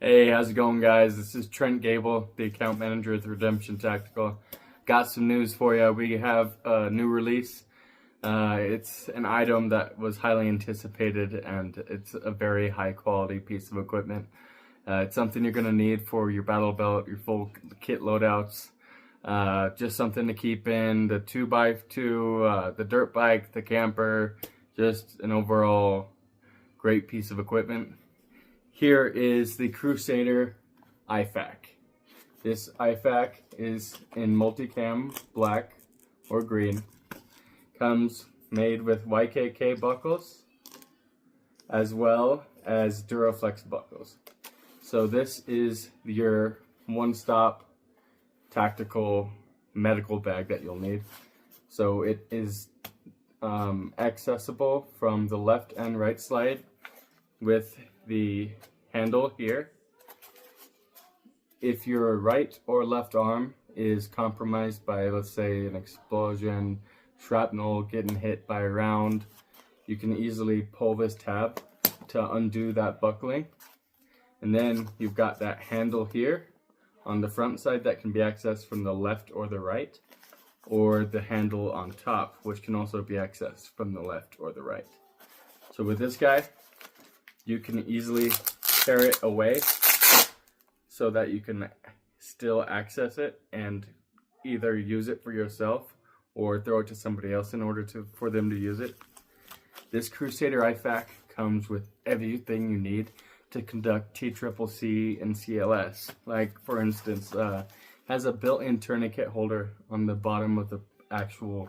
Hey, how's it going, guys? This is Trent Gable, the account manager at Redemption Tactical. Got some news for you. We have a new release. It's an item that was highly anticipated, and it's a very high quality piece of equipment. It's something you're going to need for your battle belt, your full kit loadouts, just something to keep in the 2x2, the dirt bike, the camper, just an overall great piece of equipment. Here is the Crusader IFAK. This IFAK is in multicam black or green. Comes made with YKK buckles as well as Duraflex buckles. So this is your one-stop tactical medical bag that you'll need. So it is accessible from the left and right slide with the handle here. If your right or left arm is compromised by, let's say, an explosion, shrapnel, getting hit by a round, you can easily pull this tab to undo that buckling. And then you've got that handle here on the front side that can be accessed from the left or the right, or the handle on top, which can also be accessed from the left or the right. So with this guy, you can easily tear it away so that you can still access it and either use it for yourself or throw it to somebody else in order for them to use it. This Crusader IFAK comes with everything you need to conduct TCCC and CLS. Like, for instance, has a built-in tourniquet holder on the bottom of the actual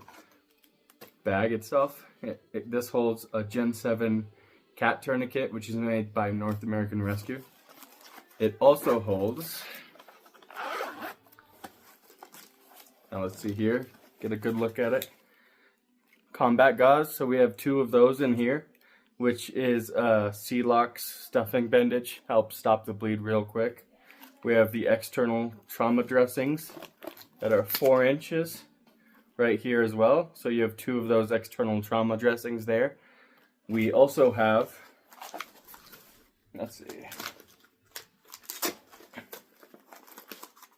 bag itself. This holds a Gen 7 cat tourniquet, which is made by North American Rescue. It also holds, now let's see here, get a good look at it, combat gauze. So we have two of those in here, which is a C-Locks stuffing bandage, helps stop the bleed real quick. We have the external trauma dressings that are 4 inches right here as well. So you have two of those external trauma dressings there. We also have, let's see,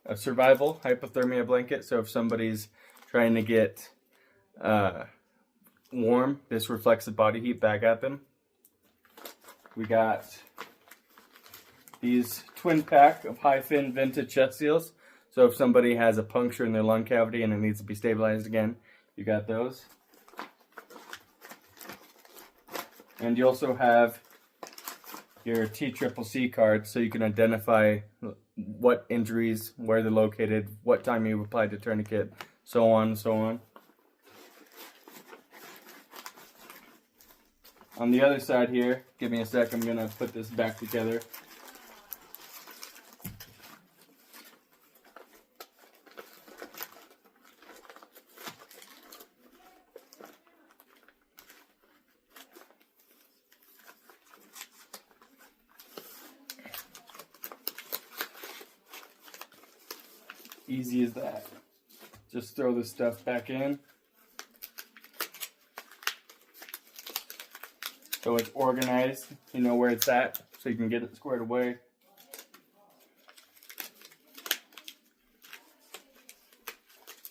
a survival hypothermia blanket. So if somebody's trying to get warm, this reflects the body heat back at them. We got these twin pack of high fin vented chest seals. So if somebody has a puncture in their lung cavity and it needs to be stabilized again, you got those. And you also have your TCCC card, so you can identify what injuries, where they're located, what time you applied the tourniquet, so on and so on. On the other side here, give me a sec, I'm going to put this back together. Easy as that. Just throw this stuff back in. So it's organized, you know where it's at, so you can get it squared away.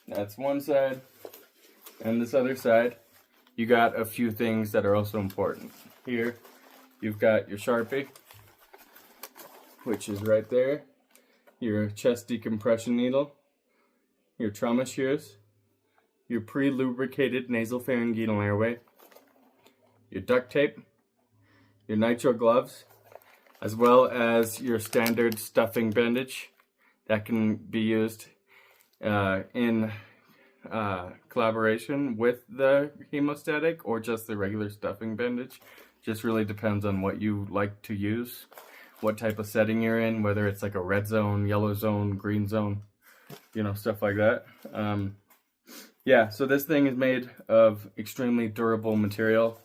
That's one side. And this other side, you got a few things that are also important. Here, you've got your Sharpie, which is right there. Your chest decompression needle, your trauma shears, your pre-lubricated nasopharyngeal airway, your duct tape, your nitrile gloves, as well as your standard stuffing bandage that can be used in collaboration with the hemostatic or just the regular stuffing bandage. Just really depends on what you like to use, what type of setting you're in, whether it's like a red zone, yellow zone, green zone, you know, stuff like that. Yeah, so this thing is made of extremely durable material.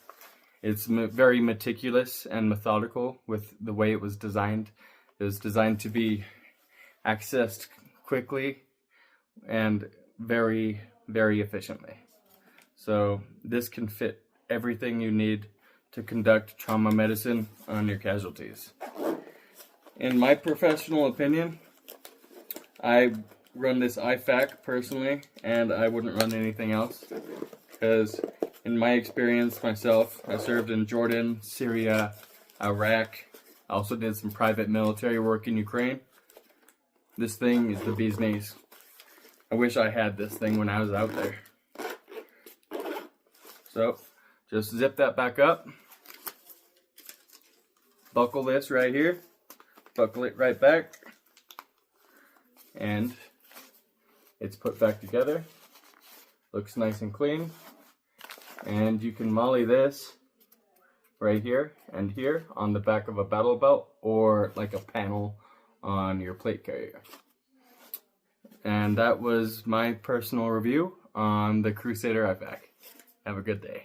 It's very meticulous and methodical with the way it was designed. It was designed to be accessed quickly and very, very efficiently. So this can fit everything you need to conduct trauma medicine on your casualties. In my professional opinion, I run this IFAK personally, and I wouldn't run anything else. Because in my experience myself, I served in Jordan, Syria, Iraq. I also did some private military work in Ukraine. This thing is the bee's knees. I wish I had this thing when I was out there. So, just zip that back up. Buckle this right here. Buckle it right back. And it's put back together. Looks nice and clean. And you can molly this right here and here on the back of a battle belt or like a panel on your plate carrier. And that was my personal review on the Crusader IFAK. Have a good day.